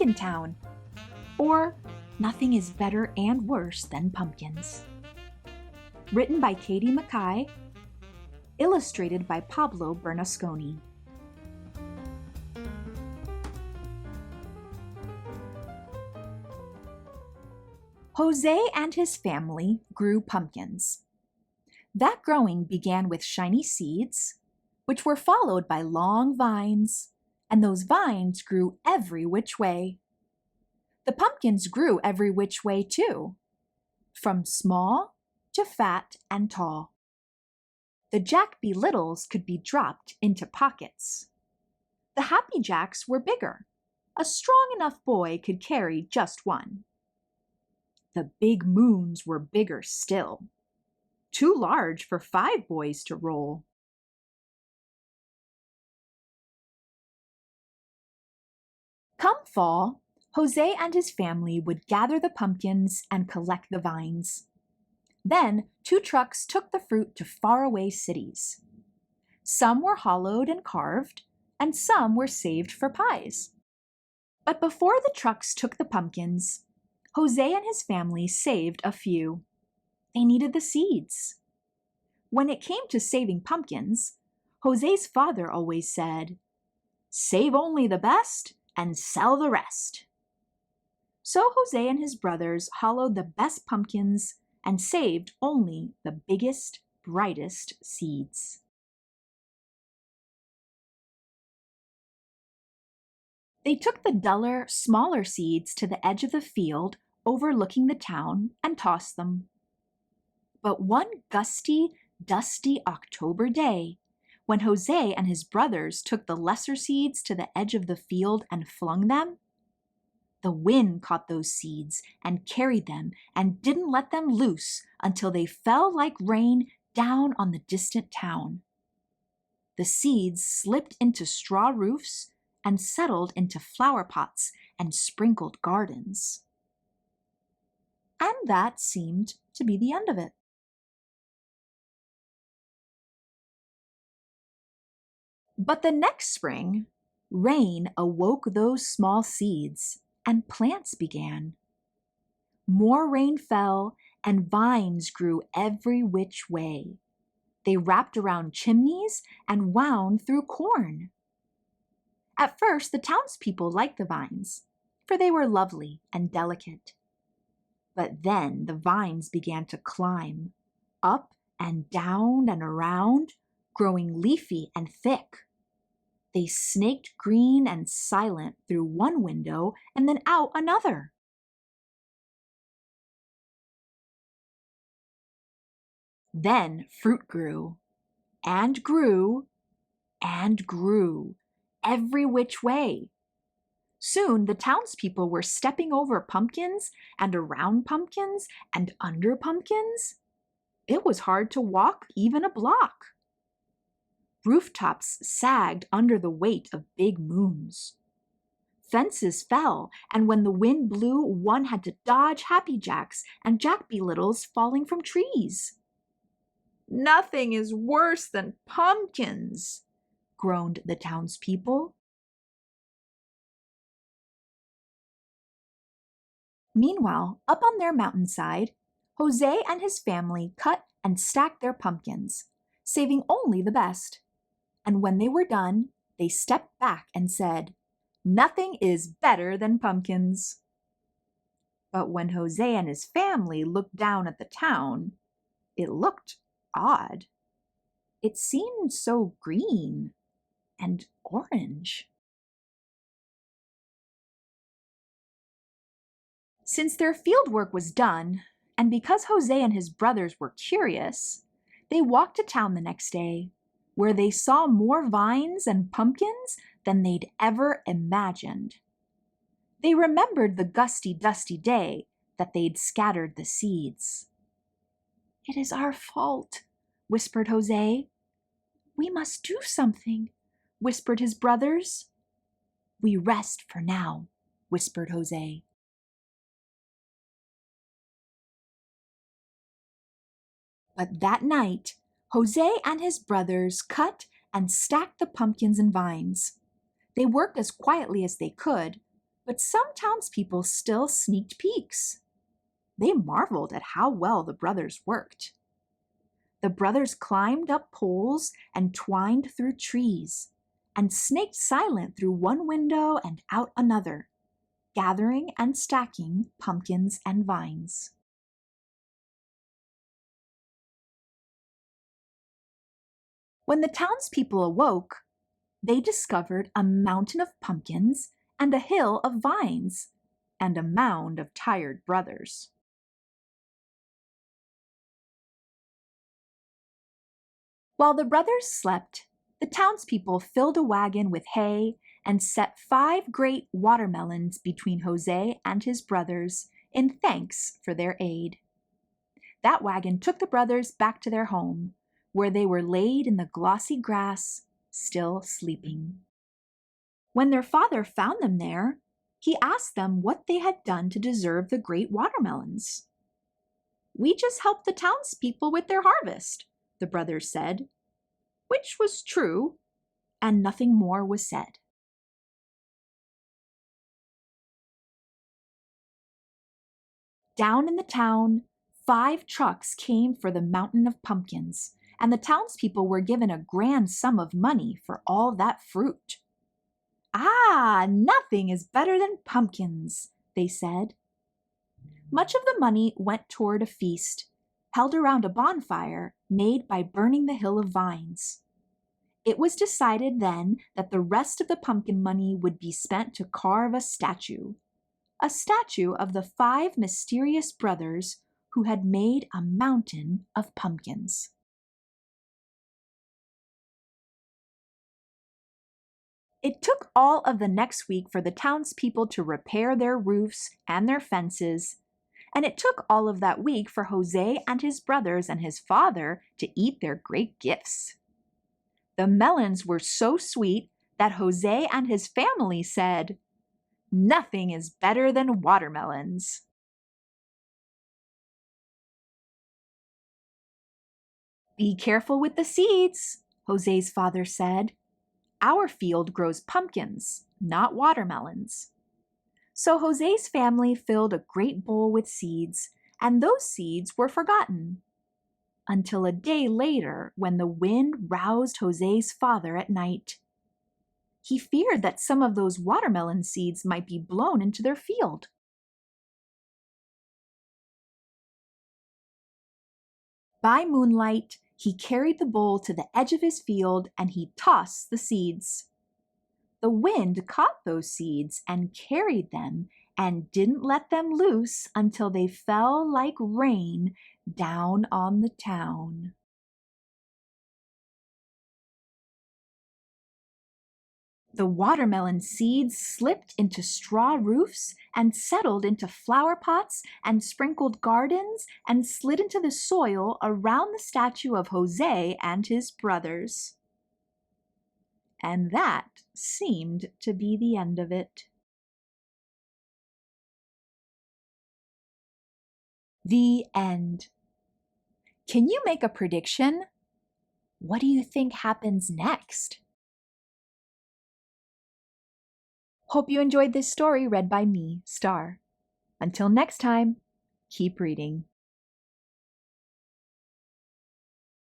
Pumpkin Town, or Nothing is Better and Worse Than Pumpkins. Written by McKy, illustrated by Pablo Bernasconi. Jose and his family grew pumpkins. That growing began with shiny seeds, which were followed by long vines, and those vines grew every which way. The pumpkins grew every which way too, from small to fat and tall. The Jack-be-littles could be dropped into pockets. The Happy Jacks were bigger. A strong enough boy could carry just one. The Big Moons were bigger still, too large for 5 boys to roll. Come fall, Jose and his family would gather the pumpkins and collect the vines. Then 2 trucks took the fruit to faraway cities. Some were hollowed and carved, and some were saved for pies. But before the trucks took the pumpkins, Jose and his family saved a few. They needed the seeds. When it came to saving pumpkins, Jose's father always said, "Save only the best and sell the rest." So Jose and his brothers hollowed the best pumpkins and saved only the biggest, brightest seeds. They took the duller, smaller seeds to the edge of the field overlooking the town and tossed them. But one gusty, dusty October day, when Jose and his brothers took the lesser seeds to the edge of the field and flung them, the wind caught those seeds and carried them and didn't let them loose until they fell like rain down on the distant town. The seeds slipped into straw roofs and settled into flower pots and sprinkled gardens. And that seemed to be the end of it. But the next spring, rain awoke those small seeds, and plants began. More rain fell, and vines grew every which way. They wrapped around chimneys and wound through corn. At first, the townspeople liked the vines, for they were lovely and delicate. But then the vines began to climb, up and down and around, growing leafy and thick. They snaked green and silent through one window and then out another. Then fruit grew, and grew, and grew, every which way. Soon the townspeople were stepping over pumpkins and around pumpkins and under pumpkins. It was hard to walk even a block. Rooftops sagged under the weight of big moons. Fences fell, and when the wind blew, one had to dodge Happy Jacks and Jack-be-littles falling from trees. "Nothing is worse than pumpkins," groaned the townspeople. Meanwhile, up on their mountainside, Jose and his family cut and stacked their pumpkins, saving only the best. And when they were done, they stepped back and said, "Nothing is better than pumpkins." But when Jose and his family looked down at the town, it looked odd. It seemed so green and orange. Since their field work was done, and because Jose and his brothers were curious, they walked to town the next day, where they saw more vines and pumpkins than they'd ever imagined. They remembered the gusty, dusty day that they'd scattered the seeds. "It is our fault," whispered Jose. "We must do something," whispered his brothers. "We rest for now," whispered Jose. But that night, Jose and his brothers cut and stacked the pumpkins and vines. They worked as quietly as they could, But some townspeople still sneaked peeks. They marveled at how well the brothers worked. The brothers climbed up poles and twined through trees, and snaked silent through one window and out another, gathering and stacking pumpkins and vines. When the townspeople awoke, they discovered a mountain of pumpkins and a hill of vines, and a mound of tired brothers. While the brothers slept, the townspeople filled a wagon with hay and set 5 great watermelons between Jose and his brothers in thanks for their aid. That wagon took the brothers back to their home, where they were laid in the glossy grass, still sleeping. When their father found them there, he asked them what they had done to deserve the great watermelons. "We just helped the townspeople with their harvest," the brothers said, which was true, and nothing more was said. Down in the town, 5 trucks came for the mountain of pumpkins, and the townspeople were given a grand sum of money for all that fruit. "Ah, nothing is better than pumpkins," they said. Much of the money went toward a feast, held around a bonfire made by burning the hill of vines. It was decided then that the rest of the pumpkin money would be spent to carve a statue of the 5 mysterious brothers who had made a mountain of pumpkins. It took all of the next week for the townspeople to repair their roofs and their fences, and it took all of that week for Jose and his brothers and his father to eat their great gifts. The melons were so sweet that Jose and his family said, "Nothing is better than watermelons." "Be careful with the seeds," Jose's father said. "Our field grows pumpkins, not watermelons." So Jose's family filled a great bowl with seeds, and those seeds were forgotten. Until a day later, when the wind roused Jose's father at night. He feared that some of those watermelon seeds might be blown into their field. By moonlight, he carried the bowl to the edge of his field and he tossed the seeds. The wind caught those seeds and carried them and didn't let them loose until they fell like rain down on the town. The watermelon seeds slipped into straw roofs and settled into flower pots and sprinkled gardens and slid into the soil around the statue of Jose and his brothers. And that seemed to be the end of it. The end. Can you make a prediction? What do you think happens next? Hope you enjoyed this story read by me, Star. Until next time, keep reading.